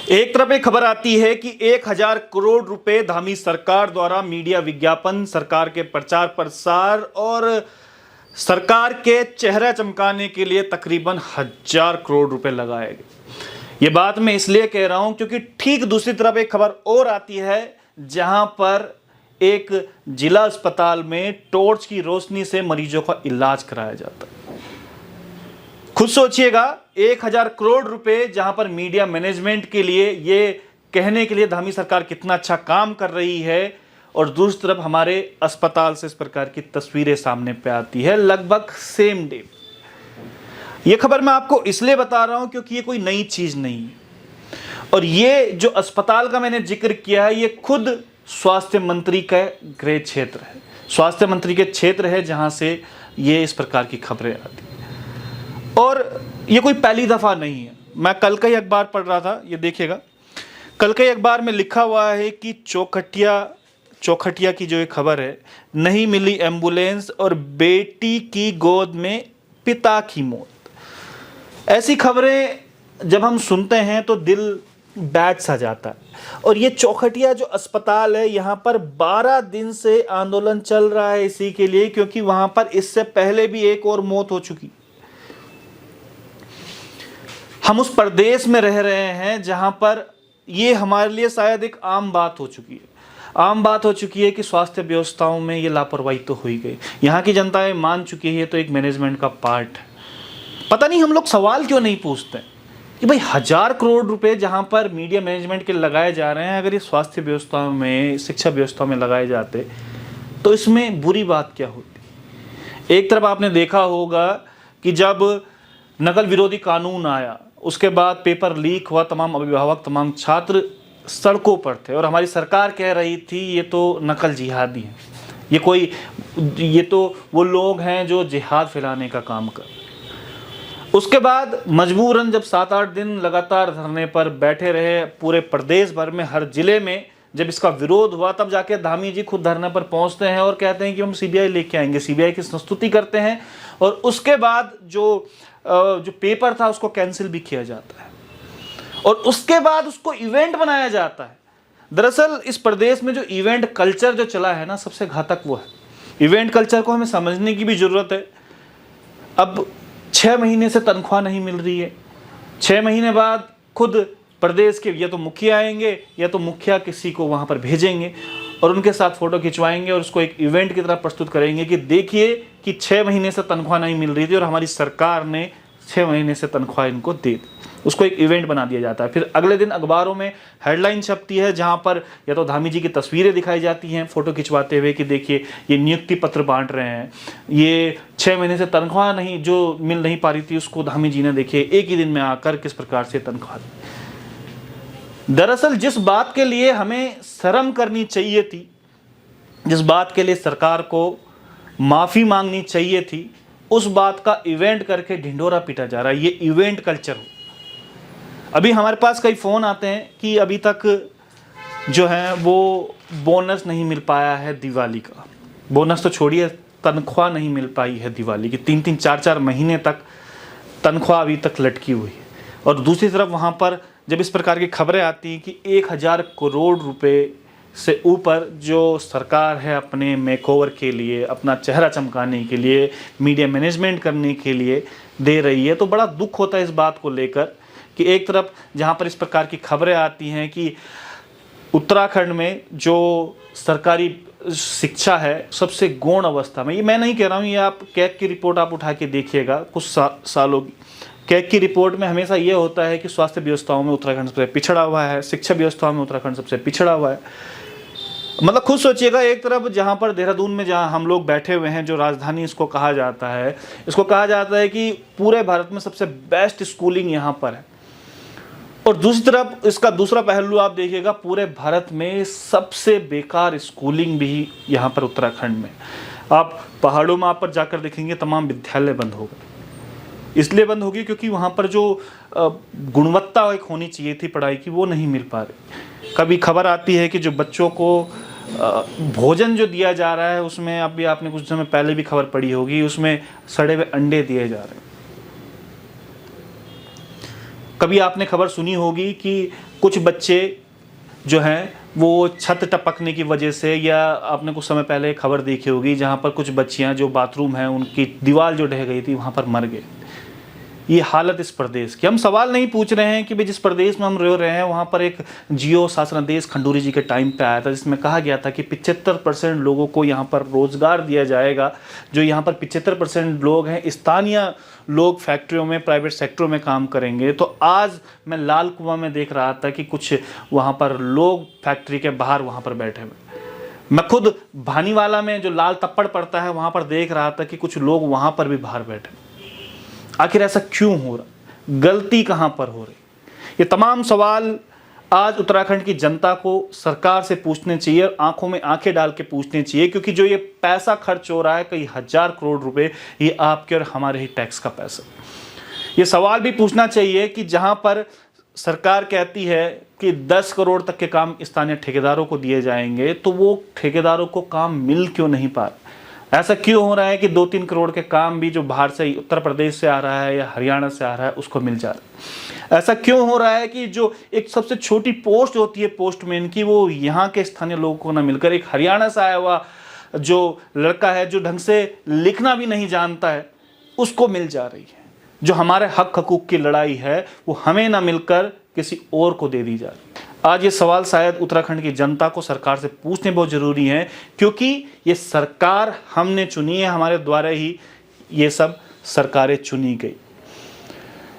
एक तरफ एक खबर आती है कि 1,000 करोड़ रुपए धामी सरकार द्वारा मीडिया विज्ञापन, सरकार के प्रचार प्रसार और सरकार के चेहरा चमकाने के लिए तकरीबन 1,000 करोड़ रुपए लगाए गए। ये बात मैं इसलिए कह रहा हूं क्योंकि ठीक दूसरी तरफ एक खबर और आती है जहां पर एक जिला अस्पताल में टॉर्च की रोशनी से मरीजों का इलाज कराया जाता है। खुद सोचिएगा, 1,000 करोड़ रुपए जहां पर मीडिया मैनेजमेंट के लिए, ये कहने के लिए धामी सरकार कितना अच्छा काम कर रही है, और दूसरी तरफ हमारे अस्पताल से इस प्रकार की तस्वीरें सामने पे आती है लगभग सेम डे। ये खबर मैं आपको इसलिए बता रहा हूं क्योंकि ये कोई नई चीज नहीं है, और ये जो अस्पताल का मैंने जिक्र किया है ये खुद स्वास्थ्य मंत्री का गृह क्षेत्र है, स्वास्थ्य मंत्री के क्षेत्र है जहां से ये इस प्रकार की खबरें आती है। और ये कोई पहली दफा नहीं है। मैं कल का ही अखबार पढ़ रहा था, ये देखिएगा, कल के अखबार में लिखा हुआ है कि चौखटिया की जो एक खबर है, नहीं मिली एम्बुलेंस और बेटी की गोद में पिता की मौत। ऐसी खबरें जब हम सुनते हैं तो दिल बैठ सा जाता है। और ये चौखटिया जो अस्पताल है, यहाँ पर 12 दिन से आंदोलन चल रहा है इसी के लिए, क्योंकि वहां पर इससे पहले भी एक और मौत हो चुकी। हम उस प्रदेश में रह रहे हैं जहां पर ये हमारे लिए शायद एक आम बात हो चुकी है। आम बात हो चुकी है कि स्वास्थ्य व्यवस्थाओं में ये लापरवाही तो हो ही गई। यहाँ की जनताएं मान चुकी है, तो एक मैनेजमेंट का पार्ट है। पता नहीं हम लोग सवाल क्यों नहीं पूछते कि भाई 1,000 करोड़ रुपए जहाँ पर मीडिया मैनेजमेंट के लगाए जा रहे हैं, अगर ये स्वास्थ्य व्यवस्थाओं में, शिक्षा व्यवस्था में लगाए जाते तो इसमें बुरी बात क्या होती। एक तरफ आपने देखा होगा कि जब नकल विरोधी कानून आया, उसके बाद पेपर लीक हुआ, तमाम अभिभावक, तमाम छात्र सड़कों पर थे, और हमारी सरकार कह रही थी ये तो नकल जिहादी है, ये तो वो लोग हैं जो जिहाद फैलाने का काम कर। उसके बाद मजबूरन जब 7-8 दिन लगातार धरने पर बैठे रहे, पूरे प्रदेश भर में हर जिले में जब इसका विरोध हुआ, तब जाके धामी जी खुद धरने पर पहुंचते हैं और कहते हैं कि हम सीबीआई लेके आएंगे, सीबीआई की संस्तुति करते हैं, और उसके बाद जो पेपर था उसको कैंसिल भी किया जाता है, और उसके बाद उसको इवेंट बनाया जाता है। दरअसल इस प्रदेश में जो इवेंट कल्चर जो चला है ना, सबसे घातक वो है। इवेंट कल्चर को हमें समझने की भी जरूरत है। अब 6 महीने से तनख्वाह नहीं मिल रही है, 6 महीने बाद खुद प्रदेश के या तो मुखिया आएंगे या तो मुखिया किसी को वहां पर भेजेंगे और उनके साथ फोटो खिंचवाएंगे और उसको एक इवेंट की तरह प्रस्तुत करेंगे कि देखिए कि 6 महीने से तनख्वाह नहीं मिल रही थी और हमारी सरकार ने 6 महीने से तनख्वाह इनको दे दी। उसको एक इवेंट बना दिया जाता है। फिर अगले दिन अखबारों में हेडलाइन छपती है जहां पर या तो धामी जी की तस्वीरें दिखाई जाती हैं फोटो खिंचवाते हुए कि देखिए ये नियुक्ति पत्र बांट रहे हैं, ये 6 महीने से तनख्वाह नहीं जो मिल नहीं पा रही थी उसको धामी जी ने देखिए एक ही दिन में आकर किस प्रकार से तनख्वाह दी। दरअसल जिस बात के लिए हमें शर्म करनी चाहिए थी, जिस बात के लिए सरकार को माफी मांगनी चाहिए थी, उस बात का इवेंट करके ढिंढोरा पीटा जा रहा है। ये इवेंट कल्चर हो। अभी हमारे पास कई फ़ोन आते हैं कि अभी तक जो है वो बोनस नहीं मिल पाया है दिवाली का। बोनस तो छोड़िए, तनख्वाह नहीं मिल पाई है दिवाली की। 3-3, 4-4 महीने तक तनख्वाह अभी तक लटकी हुई है। और दूसरी तरफ वहाँ पर जब इस प्रकार की खबरें आती हैं कि 1,000 करोड़ रुपए से ऊपर जो सरकार है अपने मेकओवर के लिए, अपना चेहरा चमकाने के लिए, मीडिया मैनेजमेंट करने के लिए दे रही है, तो बड़ा दुख होता है इस बात को लेकर कि एक तरफ जहां पर इस प्रकार की खबरें आती हैं कि उत्तराखंड में जो सरकारी शिक्षा है सबसे गौण अवस्था में। ये मैं नहीं कह रहा हूँ, ये आप कैग की रिपोर्ट आप उठा के देखिएगा कुछ सालों की। कैग की रिपोर्ट में हमेशा ये होता है कि स्वास्थ्य व्यवस्थाओं में उत्तराखंड सबसे पिछड़ा हुआ है, शिक्षा व्यवस्थाओं में उत्तराखंड सबसे पिछड़ा हुआ है। मतलब खुद सोचिएगा, एक तरफ जहाँ पर देहरादून में जहाँ हम लोग बैठे हुए हैं, जो राजधानी इसको कहा जाता है, इसको कहा जाता है कि पूरे भारत में सबसे बेस्ट स्कूलिंग यहाँ पर है, और दूसरी तरफ इसका दूसरा पहलू आप देखिएगा, पूरे भारत में सबसे बेकार स्कूलिंग भी यहाँ पर उत्तराखंड में। आप पहाड़ों में आप पर जाकर देखेंगे तमाम विद्यालय बंद हो गए। इसलिए बंद होगी क्योंकि वहाँ पर जो गुणवत्ता एक होनी चाहिए थी पढ़ाई की, वो नहीं मिल पा रही। कभी खबर आती है कि जो बच्चों को भोजन जो दिया जा रहा है उसमें, अभी आपने कुछ समय पहले भी खबर पड़ी होगी, उसमें सड़े हुए अंडे दिए जा रहे हैं। कभी आपने खबर सुनी होगी कि कुछ बच्चे जो हैं वो छत टपकने की वजह से, या आपने कुछ समय पहले खबर देखी होगी जहाँ पर कुछ बच्चियाँ जो बाथरूम है उनकी दीवार जो ढह गई थी वहाँ पर मर गए। ये हालत इस प्रदेश की। हम सवाल नहीं पूछ रहे हैं कि भाई जिस प्रदेश में हम रह रहे हैं वहाँ पर एक जियो शासनादेश खंडूरी जी के टाइम पे आया था जिसमें कहा गया था कि 75% लोगों को यहाँ पर रोजगार दिया जाएगा। जो यहाँ पर 75% लोग हैं स्थानीय लोग फैक्ट्रियों में, प्राइवेट सेक्टरों में काम करेंगे। तो आज मैं लाल कुआं में देख रहा था कि कुछ वहाँ पर लोग फैक्ट्री के बाहर वहाँ पर बैठे हुए। मैं खुद भानीवाला में जो लाल तप्पड़ पड़ता है वहाँ पर देख रहा था कि कुछ लोग वहाँ पर भी बाहर बैठे। आखिर ऐसा क्यों हो रहा, गलती कहां पर हो रही? ये तमाम सवाल आज उत्तराखंड की जनता को सरकार से पूछने चाहिए और आंखों में आंखें डाल के पूछने चाहिए, क्योंकि जो ये पैसा खर्च हो रहा है कई हजार करोड़ रुपए, ये आपके और हमारे ही टैक्स का पैसा। ये सवाल भी पूछना चाहिए कि जहां पर सरकार कहती है कि 10 करोड़ तक के काम स्थानीय ठेकेदारों को दिए जाएंगे, तो वो ठेकेदारों को काम मिल क्यों नहीं पा रहा? ऐसा क्यों हो रहा है कि 2-3 करोड़ के काम भी जो बाहर से उत्तर प्रदेश से आ रहा है या हरियाणा से आ रहा है उसको मिल जा रहा है? ऐसा क्यों हो रहा है कि जो एक सबसे छोटी पोस्ट होती है पोस्टमैन की, वो यहाँ के स्थानीय लोगों को ना मिलकर एक हरियाणा से आया हुआ जो लड़का है जो ढंग से लिखना भी नहीं जानता है उसको मिल जा रही है? जो हमारे हक हकूक की लड़ाई है वो हमें ना मिलकर किसी और को दे दी जा रही है। आज ये सवाल शायद उत्तराखंड की जनता को सरकार से पूछने बहुत ज़रूरी है, क्योंकि ये सरकार हमने चुनी है, हमारे द्वारा ही ये सब सरकारें चुनी गई।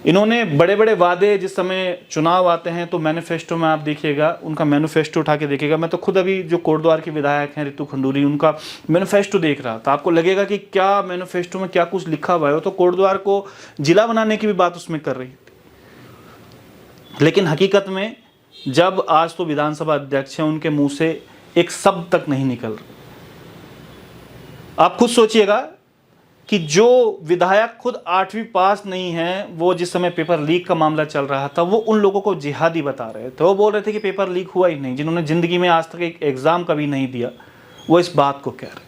इन्होंने बड़े बड़े वादे, जिस समय चुनाव आते हैं तो मैनिफेस्टो में आप देखिएगा, उनका मैनिफेस्टो उठा के देखिएगा। मैं तो खुद अभी जो कोटद्वार के विधायक हैं रितु खंडूरी, उनका मैनिफेस्टो देख रहा था। आपको लगेगा कि क्या मैनिफेस्टो में क्या कुछ लिखा हुआ है, तो कोटद्वार को जिला बनाने की भी बात उसमें कर रही थी। लेकिन हकीकत में जब आज तो विधानसभा अध्यक्ष हैं, उनके मुंह से एक शब्द तक नहीं निकल रहा। आप खुद सोचिएगा कि जो विधायक खुद 8वीं पास नहीं है, वो जिस समय पेपर लीक का मामला चल रहा था वो उन लोगों को जिहादी बता रहे थे। वो बोल रहे थे कि पेपर लीक हुआ ही नहीं। जिन्होंने जिंदगी में आज तक एक एग्जाम कभी नहीं दिया वो इस बात को कह रहे,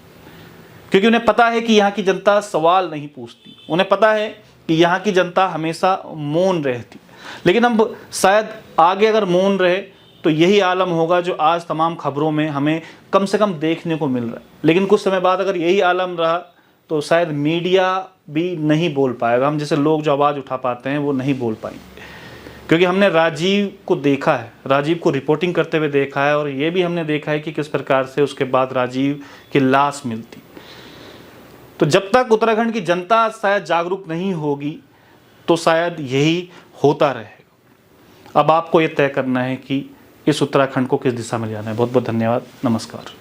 क्योंकि उन्हें पता है कि यहाँ की जनता सवाल नहीं पूछती। उन्हें पता है कि यहाँ की जनता हमेशा मौन रहती। लेकिन अब शायद आगे अगर मौन रहे तो यही आलम होगा जो आज तमाम खबरों में हमें कम से कम देखने को मिल रहा है। लेकिन कुछ समय बाद अगर यही आलम रहा तो शायद मीडिया भी नहीं बोल पाएगा। हम जैसे लोग जो आवाज़ उठा पाते हैं वो नहीं बोल पाएंगे, क्योंकि हमने राजीव को देखा है, राजीव को रिपोर्टिंग करते हुए देखा है, और ये भी हमने देखा है कि किस प्रकार से उसके बाद राजीव की लाश मिलती। तो जब तक उत्तराखंड की जनता शायद जागरूक नहीं होगी तो शायद यही होता रहेगा। अब आपको ये तय करना है कि इस उत्तराखंड को किस दिशा में जाना है। बहुत बहुत धन्यवाद। नमस्कार।